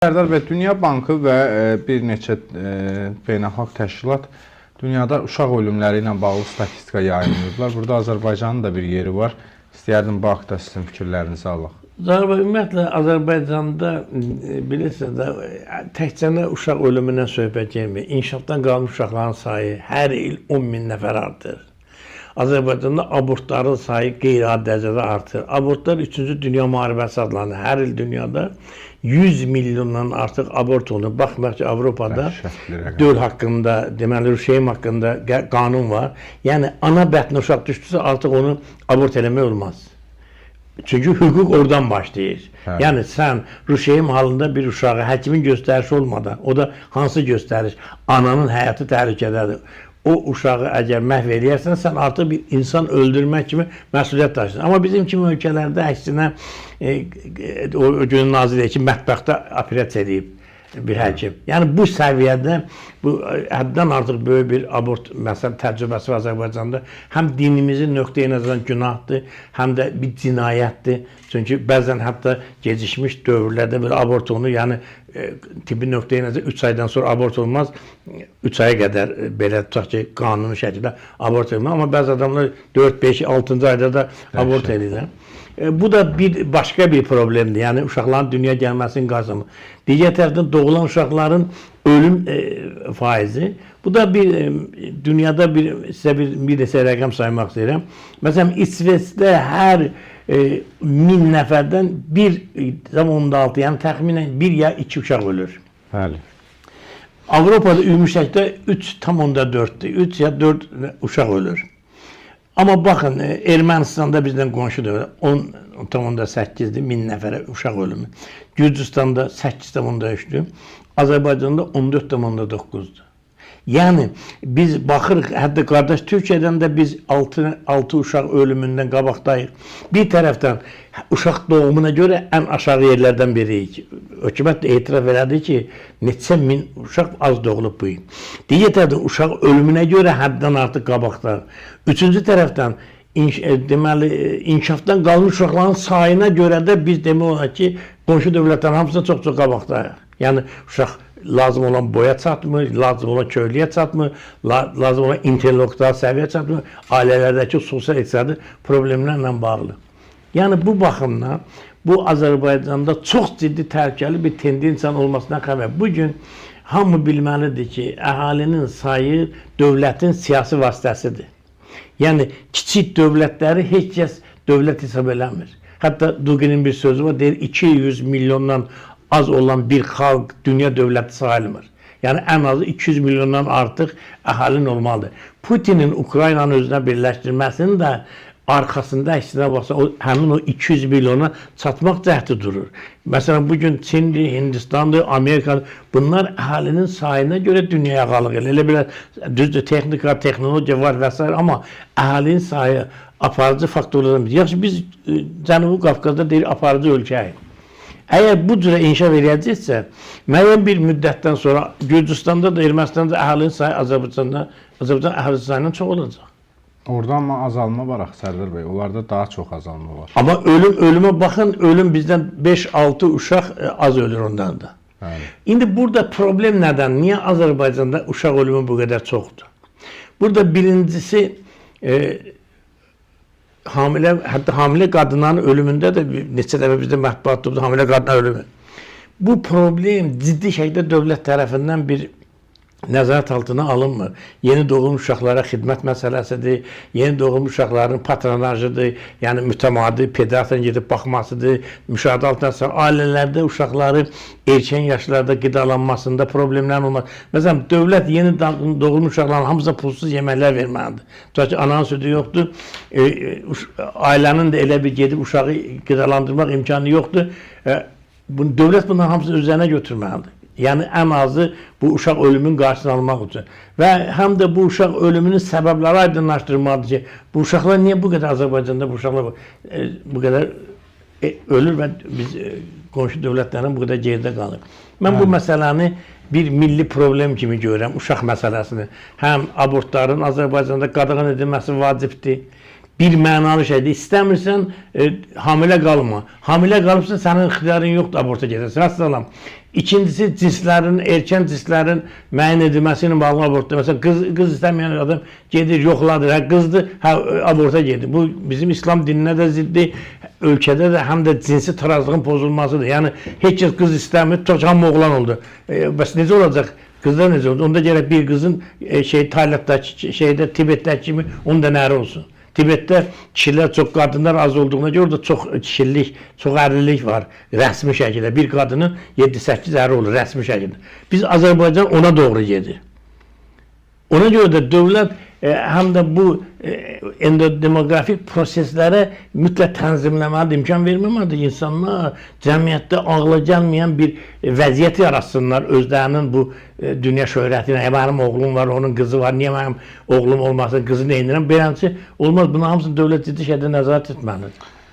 Sərdar bəy, Dünya Bankı və bir neçə beynəlxalq təşkilat dünyada uşaq ölümləri ilə bağlı statistika yayınlayıblar. Burada Azərbaycanın da bir yeri var. İstəyərdim bu haqda sizin fikirlərinizi alaq. Ümumiyyətlə Azərbaycanda bilirsiniz də təkcə uşaq ölümündən söhbət gəlmir. İnkişafdan qalmış uşaqların sayı hər il 10 min nəfər artır. Azərbaycanda abortların sayı qeyri-adi dərəcədə artır. Abortlar 3-cü Dünya müharibəsi adlanır. Hər il dünyada 100 milyondan artıq abort olunur. Baxmayaq ki, Avropada döl haqqında, deməli, Rüşeym haqqında qanun var. Yəni, ana bətnə uşaq düşdüsə artıq onu abort eləmək olmaz. Çünki hüquq oradan başlayır. Yəni, sən Rüşeym halında bir uşağı həkimin göstərişi olmadan, o da hansı göstəriş? Ananın həyatı təhlükədədir. O uşağı əgər məhv eləyərsən, sən artıq bir insan öldürmək kimi məsuliyyət daşıyırsan. Amma bizim kimi ölkələrdə əksinə o günün naziri ki, mətbəxdə operasiya edib bir həkim. Yəni bu səviyyədə bu həddən artıq böyük bir abort məsələ təcrübəsi var Azərbaycanda. Həm dinimizin nöqteyi nəzərdən günahdır, həm də bir cinayətdir. Çünki bəzən hətta gecikmiş dövrlərdə bir abort olunur. Yəni tibbi nöqteyi nəzərdən 3 aydan sonra abort olmaz. 3 aya qədər belə tutaq ki, qanuni şəkildə abort edilmez. Amma bəzi adamlar 4, 5, 6-cı ayda da abort edirlər. Bu da başqa bir problemdir. Yəni uşaqların dünyaya gəlməsinin qarşısında. Digər tərəfdən doğulan uşaqların ölüm faizi. Bu da dünyada sizə bir neçə rəqəm saymaq istəyirəm. Məsələn, İsveçdə hər 1000 nəfərdən bir zamanında yəni təxminən 1 ya 2 uşaq ölür. Bəli. Avropada ümumşəkildə 3,4-dür. 3 ya 4 uşaq ölür. Amma baxın, Ermənistanda bizdən qonşudur, 10,8-dir, 1000 nəfərə uşaq ölümü. Gürcüstanda 8,3-dür, Azərbaycanda 14,9-dur. Yəni, biz baxırıq, hətta qardaş Türkiyədən də biz 6 uşaq ölümündən qabaqdayıq. Bir tərəfdən uşaq doğumuna görə ən aşağı yerlərdən biriyik. Hökumət də etiraf elədi ki, neçə min uşaq az doğulub bu il. Digər tərəfdən uşaq ölümünə görə həddən artıq qabaqdayıq. Üçüncü tərəfdən deməli, inkişafdan qalmış uşaqların sayına görə də biz demək olar ki, qonşu dövlətlərin hamısına çox-çox qabaqdayıq. Yəni, uşaq lazım olan boya çatmır, lazım olan köylüyə çatmır, lazım olan intellektual səviyyə çatmır, ailələrdəki sosial-iqtisadi problemlərlə bağlı. Yəni, bu baxımdan bu Azərbaycanda çox ciddi təhlükəli bir tendensiyanın olmasına xəbər. Bugün hamı bilməlidir ki, əhalinin sayı dövlətin siyasi vasitəsidir. Yəni, kiçik dövlətləri heç kəs dövlət hesab eləmir. Hətta Duginin bir sözü var, deyir 200 milyondan az olan bir xalq dünya dövləti sayılmır. Yəni, ən azı 200 milyondan artıq əhalin olmalıdır. Putinin Ukraynanın özünə birləşdirməsinin də arxasında əksinə baxsa, həmin o 200 milyona çatmaq cəhdi durur. Məsələn, bugün Çindir, Hindistandır, Amerikadır. Bunlar əhalinin sayına görə dünyaya qalıq edir. Elə belə düzdür, texnika, texnologiya var və s. Amma əhalinin sayı aparıcı faktorlardan bir. Yaxşı, biz Cənubi Qafqazda deyil, aparıcı ölkəyik. Əgər bu cürə inkişaf edəcəksə, müəyyən bir müddətdən sonra Gürcüstanda da, Ermənistanda da əhalinin sayı Azərbaycan əhalisi sayından çox olacaq. Orada amma azalma var axı Sərdar bəy, onlarda daha çox azalma var. Amma ölümə baxın, ölüm bizdən 5-6 uşaq az ölür ondan da. İndi burada problem nədən? Niyə Azərbaycanda uşaq ölümü bu qədər çoxdur? Burada birincisi, hətta hamilə qadınların ölümündə də neçə dəfə bizdə mətbuat tutdu, hamilə qadınların ölümü. Bu problem ciddi şəkildə dövlət tərəfindən bir nəzarət altına alınmır. Yeni doğulmuş uşaqlara xidmət məsələsidir, yeni doğulmuş uşaqların patronajıdır, yəni mütəmadi pediatrın gedib baxmasıdır, müşahidə altına ailələrdə uşaqları erkən yaşlarda qidalanmasında problemlər olmaz. Məsələn, dövlət yeni doğulmuş uşaqların hamısına pulsuz yeməklər verməlidir. Tutaq ki, ananın sütü yoxdur, ailənin də elə bir gedib uşağı qidalandırmaq imkanı yoxdur. Dövlət bunların hamısını üzərinə götürməlidir. Yəni, ən azı bu uşaq ölümünün qarşısını almaq üçün. Və həm də bu uşaq ölümünün səbəbləri aydınlaşdırmalıdır ki, bu uşaqlar niyə bu qədər Azərbaycanda bu uşaqlar bu qədər ölür və biz qonşu dövlətlərin bu qədər geridə qalır. Mən bu məsələni bir milli problem kimi görürəm, uşaq məsələsini. Həm abortların Azərbaycanda qadağan edilməsi vacibdir. bir mənalı şeydir. İstəmirsən hamilə qalma. Hamilə qalıbsa sənin ixtiyarın yoxdur aborta gedəsən. Əssalam. İkincisi cinslərin, erkən cinslərin müəyyən edilməsi ilə bağlı abortda. Məsələn, qız istəməyən adam gedir, yoxladır. Hə qızdır, hə aborta gedir. Bu bizim İslam dininə də ziddir. Ölkədə də həm də cinsi tarazlığın pozulmasıdır. Yəni heç kəs qız istəmir, çoxan oğlan oldu. Bəs necə olacaq? Qızlar necə oldu? Onda gərək bir qızın Taylandda, Tibetdə kimi onun da nəri olsun. Tibetdə kişilər çox, qadınlar az olduğuna görə orada çox kişilik, çox ərlilik var rəsmi şəkildə. Bir qadının 7-8 əri olur rəsmi şəkildə. Biz Azərbaycan ona doğru gedir. Ona görə də dövlət həm də bu endodemoqrafik proseslərə mütləq tənzimləməlidir, imkan verməməlidir. İnsanlar cəmiyyətdə ağla gəlməyən bir vəziyyət yaratsınlar özlərinin bu dünya şöhrətinə. Mənim oğlum var, onun qızı var, niyə mənim oğlum olmasa qızı neynirəm? Beləncə olmaz. Buna hamısını dövlət ciddi şəkildə nəzarət etməlidir.